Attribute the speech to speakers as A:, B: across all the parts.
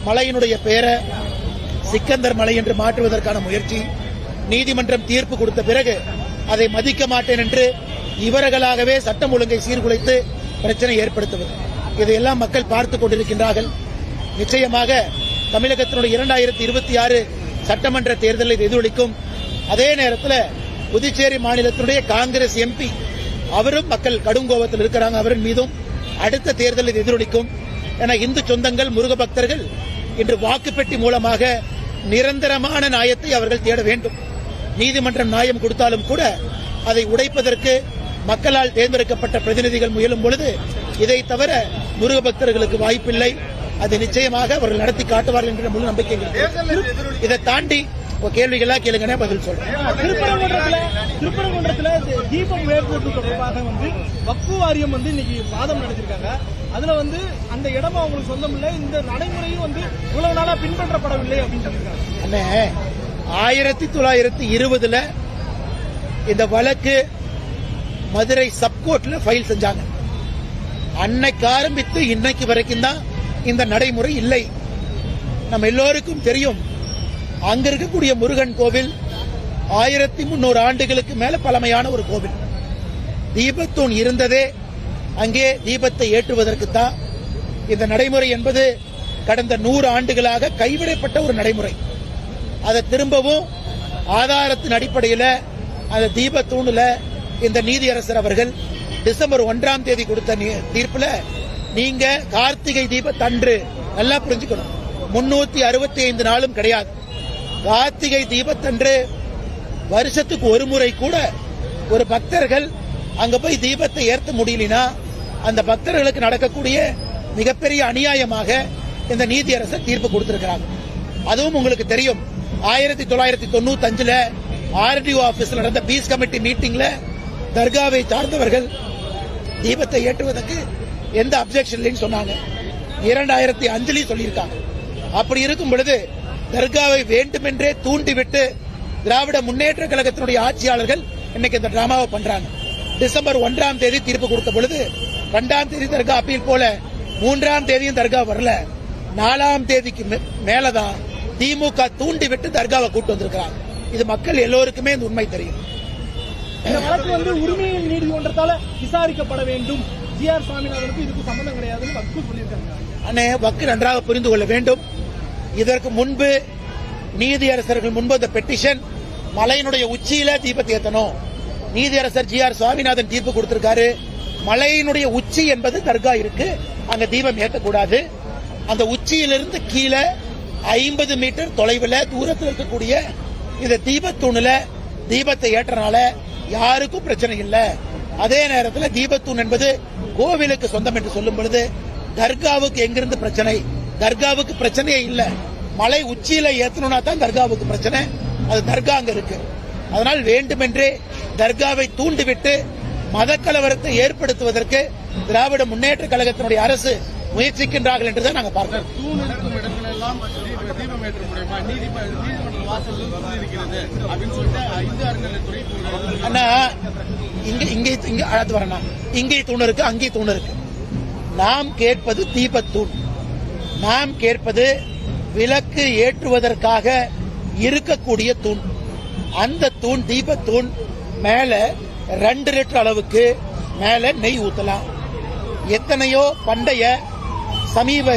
A: மலையினுடைய பெயரை சிக்கந்தர் மலை என்று மாற்றுவதற்கான முயற்சி. நீதிமன்றம் தீர்ப்பு கொடுத்த பிறகு அதை மதிக்க மாட்டேன் என்று இவர்களாகவே சட்டம் ஒழுங்கை சீர்குலைத்து பிரச்சனை ஏற்படுத்துவது, இதையெல்லாம் மக்கள் பார்த்துக் கொண்டிருக்கின்றார்கள். நிச்சயமாக தமிழகத்தினுடைய 2026 சட்டமன்ற தேர்தலில் எதிரொலிக்கும். அதே நேரத்தில் புதுச்சேரி மாநிலத்தினுடைய காங்கிரஸ் எம்பி அவரும் மக்கள் கடுங்கோபத்தில் இருக்கிறாங்க. அவரின் மீதும் அடுத்த தேர்தலில் எதிரொலிக்கும். என இந்து சொந்தங்கள், முருக பக்தர்கள் இன்று வாக்குப்பெட்டி மூலமாக நிரந்தரமான நியாயத்தை அவர்கள் தேட வேண்டும். நீதிமன்றம் நியாயம் கொடுத்தாலும் கூட அதை உடைப்பதற்கு மக்களால் தேர்ந்தெடுக்கப்பட்ட பிரதிநிதிகள் முயலும் பொழுது இதை தவிர முருக பக்தர்களுக்கு வாய்ப்பில்லை. அதை நிச்சயமாக அவர்கள் நடத்தி காட்டுவார்கள் என்ற முழு நம்பிக்கை. இதை தாண்டி கேள்விகளா கேளுங்க, பதில் சொல்றேன்.
B: திருப்பரங்குன்றத்தில் தீபம் ஏற்படுத்து தொடர்பாக வக்ஃபு வாரியம் இன்னைக்கு வாதம் நடத்திருக்காங்க. அதுல அந்த இடம் அவங்களுக்கு சொந்தம் இல்லை, இந்த நடைமுறையும் இவ்வளவு நாளா பின்பற்றப்படவில்லை அப்படின்னு சொல்லியிருக்காங்க.
A: அண்ணே, 1920 இந்த வழக்கு மதுரை சப்கோர்ட்ல ஃபைல் செஞ்சாங்க. அன்னைக்கு ஆரம்பித்து இன்னைக்கு வரைக்கும் தான் இந்த நடைமுறை இல்லை. நம்ம எல்லோருக்கும் தெரியும், அங்க இருக்கக்கூடிய முருகன் கோவில் 1300 ஆண்டுகளுக்கு மேல பழமையான ஒரு கோவில். தீபத்தூண் இருந்ததே அங்கே தீபத்தை ஏற்றுவதற்குத்தான். இந்த நடைமுறை என்பது கடந்த 100 ஆண்டுகளாக கைவிடப்பட்ட ஒரு நடைமுறை. அதை திரும்பவும் ஆதாரத்தின் அடிப்படையில் அந்த தீபத்தூணுல இந்த நீதியரசர் அவர்கள் டிசம்பர் 1ஆம் தேதி கொடுத்த தீர்ப்புல, நீங்க கார்த்திகை தீபத்தன்று நல்லா புரிஞ்சுக்கணும், 365 நாளும் கிடையாது. கார்த்திகை தீபத்தன்று வருஷத்துக்கு ஒரு முறை கூட ஒரு பக்தர்கள் அங்க போய் தீபத்தை ஏற்ற முடியலனா அந்த பக்தர்களுக்கு நடக்கக்கூடிய மிகப்பெரிய அநியாயமாக இந்த நீதியரசர் தீர்ப்பு கொடுத்திருக்கிறாங்க. அதுவும் உங்களுக்கு தெரியும், 1995 ஆர்டிஓ ஆபீஸ்ல நடந்த பீஸ் கமிட்டி மீட்டிங்ல தர்காவை சார்ந்தவர்கள் தீபத்தை ஏற்றுவதற்கு எந்த அப்செக்ஷன் இல்லைன்னு சொன்னாங்க. 2005 சொல்லியிருக்காங்க. அப்படி இருக்கும் பொழுது தர்காவை வேண்டுமென்றே தூண்டிவிட்டு திராவிட முன்னேற்ற கழகத்தினுடைய ஆட்சியாளர்கள் இன்னைக்கு இந்த டிராமாவை பண்றாங்க. டிசம்பர் 1ஆம் தேதி தீர்ப்பு கொடுத்த பொழுது 2ஆம் தேதி தர்கா அப்பீல் போல 3ஆம் தேதியும் தர்கா வரல. 4ஆம் தேதிக்கு மேலதான் திமுக தூண்டிவிட்டு தர்காவை கூட்டு வந்திருக்கிறாங்க. இது மக்கள் எல்லோருக்குமே இந்த உண்மை தெரியும்.
B: இந்த வழக்கு உரிமையின் நீதிமன்றத்தால விசாரிக்கப்பட வேண்டும். ஜிஆர் சுவாமிநாதனுக்கு இதுக்கு சம்பந்தம் கிடையாதுன்னு வக்கு சொல்லியிருக்காங்க.
A: அண்ணே, வக்கு நன்றாக புரிந்து கொள்ள வேண்டும். இதற்கு முன்பு நீதியரசர்கள் முன்பு இந்த பெட்டிஷன் மலையினுடைய உச்சியில தீபத்தை ஏற்றணும். நீதியரசர் ஜிஆர் சுவாமிநாதன் தீர்ப்பு கொடுத்திருக்காரு. மலையினுடைய உச்சி என்பது தர்கா இருக்கு, அங்க தீபம் ஏற்றக்கூடாது. அந்த உச்சியிலிருந்து கீழே 50 மீட்டர் தொலைவில் தூரத்தில் இருக்கக்கூடிய இந்த தீபத்தூணுல தீபத்தை ஏற்றனால யாருக்கும் பிரச்சனை இல்லை. அதே நேரத்தில் தீபத்தூண் என்பது கோவிலுக்கு சொந்தம் என்று சொல்லும் பொழுது தர்காவுக்கு எங்கிருந்து பிரச்சனை? தர்காவுக்கு பிரச்சனையே இல்லை. மலை உச்சியில ஏற்றணும்னா தான் தர்காவுக்கு பிரச்சனை. அது தர்கா அங்க இருக்கு. அதனால் வேண்டுமென்றே தர்காவை தூண்டிவிட்டு மதக்கலவரத்தை ஏற்படுத்துவதற்கு திராவிட முன்னேற்ற கழகத்தினுடைய அரசு முயற்சிக்கின்றார்கள் என்றுதான் நாங்கள் பார்க்கிறோம். அண்ணா, இங்கே அழைத்து வரணும். இங்கே தூண் இருக்கு, அங்கே தூண் இருக்கு. நாம் கேட்பது தீபத்தூண். நாம் கேட்பது விளக்கு ஏற்றுவதற்காக இருக்கக்கூடிய தூண். அந்த தூண் தீபத்தூண் மேல 2 லிட்டர் அளவுக்கு மேல நெய் ஊத்தலாம். எத்தனையோ பண்டைய சமீப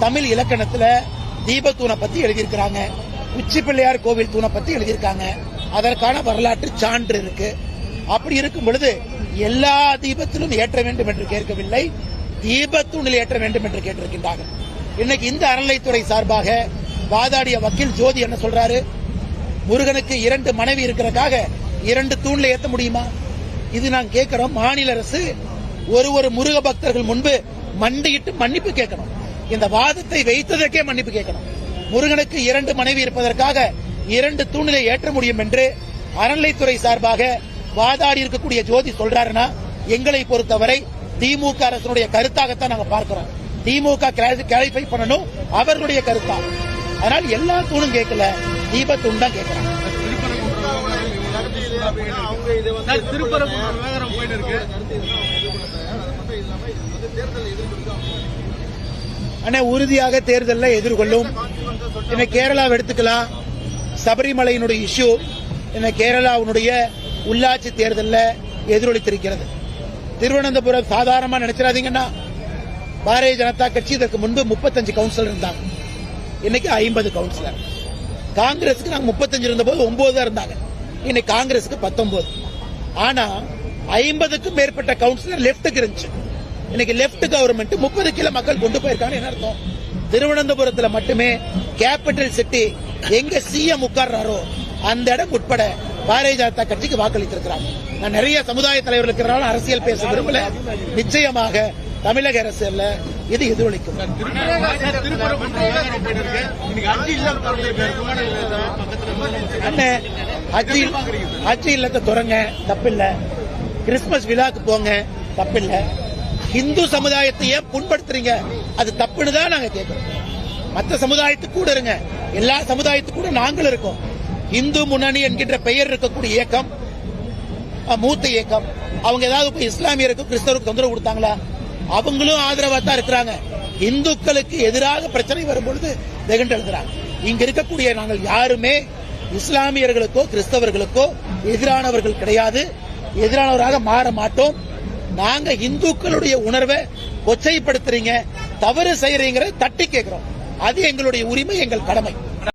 A: தமிழ் இலக்கணத்துல தீபத்தூணை பத்தி எழுதியிருக்கிறாங்க. உச்சி பிள்ளையார் கோவில் தூணை பத்தி எழுதியிருக்காங்க. அதற்கான வரலாற்று சான்று இருக்கு. அப்படி இருக்கும் பொழுது எல்லா தீபத்திலும் ஏற்ற வேண்டும் என்று கேட்கவில்லை, தீபத்தூணில் ஏற்ற வேண்டும் என்று கேட்டிருக்கின்றார்கள். இன்னைக்கு இந்த அறநிலைத்துறை சார்பாக வாதாடிய வக்கீல் ஜோதி என்ன சொல்றாரு? முருகனுக்கு 2 மனைவி இருக்கிறதுக்காக 2 தூண்ல ஏற்ற முடியுமா? இது நான் கேட்கிறோம். மாநில அரசு ஒரு முருக பக்தர்கள் முன்பு மண்டியிட்டு மன்னிப்பு கேட்கணும். இந்த வாதத்தை வைத்ததற்கே மன்னிப்பு கேட்கணும். முருகனுக்கு 2 மனைவி இருப்பதற்காக 2 தூணிலே ஏற்ற முடியும் என்று அறநிலைத்துறை சார்பாக வாதாடி இருக்கக்கூடிய ஜோதி சொல்றாருன்னா, எங்களை பொறுத்தவரை திமுக அரசுடைய கருத்தாகத்தான் நாங்க பார்க்கிறோம். திமுக கிளாரிஃபை பண்ணணும் அவர்களுடைய கருத்தா. அதனால் எல்லா தூணும் கேட்கல, தீபத்தூண் தான் கேட்கிறாங்க. ஆனா உறுதியாக தேர்தலில் எதிர்கொள்ளும். இன்னைக்கு கேரளாவை எடுத்துக்கலாம், சபரிமலையினுடைய இஷ்யூ இன்னைக்கு கேரளாவுடைய உள்ளாட்சி தேர்தலில் எதிரொலித்திருக்கிறது. திருவனந்தபுரம் சாதாரணமா நினைச்சிடாதீங்கன்னா, பாரதிய ஜனதா கட்சி இதற்கு முன்பு 35 கவுன்சிலர் இருந்தாங்க, இன்னைக்கு 50 கவுன்சிலர். காங்கிரஸுக்கு நாங்க 35 இருந்த போது 9 தான் இருந்தாங்க, இன்னைக்கு காங்கிரஸுக்கு 19. ஆனா 50க்கும் மேற்பட்ட கவுன்சிலர் லெப்டுக்கு இருந்துச்சு, இன்னைக்கு லெப்ட் கவர்மெண்ட் 30 கிலோ மக்கள் கொண்டு போயிருக்காங்க. என்ன அர்த்தம்? திருவனந்தபுரத்தில் மட்டுமே கேபிட்டல் சிட்டி எங்க சிஎம் உட்கார்றாரோ அந்த இடம் உட்பட பாரதிய ஜனதா கட்சிக்கு வாக்களித்திருக்கிறாங்க. நான் நிறைய சமுதாய தலைவர்கள் இருக்கிறார்கள், அரசியல் பேச விரும்பல. நிச்சயமாக தமிழக அரசியல் இது எதிரொலிக்கும். ஹஜ் இல்லத்தை தொடங்க தப்பில்ல, கிறிஸ்துமஸ் விழாக்கு போங்க தப்பில்ல. இந்து சமுதாயத்தையே புண்படுத்துறீங்க, அது தப்புன்னு தான் நாங்க கேட்கிறோம். மற்ற சமுதாயத்துக்கு கூட இருங்க, எல்லா சமுதாயத்துக்கு கூட நாங்களும் இருக்கோம். இந்து முன்னணி என்கின்ற பெயர் இருக்கக்கூடிய இயக்கம் மூத்த இயக்கம். அவங்க ஏதாவது இஸ்லாமியருக்கு கிறிஸ்தவருக்கு தொந்தரவு கொடுத்தாங்களா? அவங்களும் ஆதரவா தான் இருக்கிறாங்க. இந்துக்களுக்கு எதிராக பிரச்சனை வரும்பொழுது வெகுண்டு எழுதுறாங்க. இங்க இருக்கக்கூடிய நாங்கள் யாருமே இஸ்லாமியர்களுக்கோ கிறிஸ்தவர்களுக்கோ எதிரானவர்கள் கிடையாது, எதிரானவராக மாற மாட்டோம். நாங்க இந்துக்களுடைய உணர்வை கொச்சைப்படுத்துறீங்க, தவறு செய்யறீங்கிற தட்டி கேட்கிறோம். அது எங்களுடைய உரிமை, எங்கள் கடமை.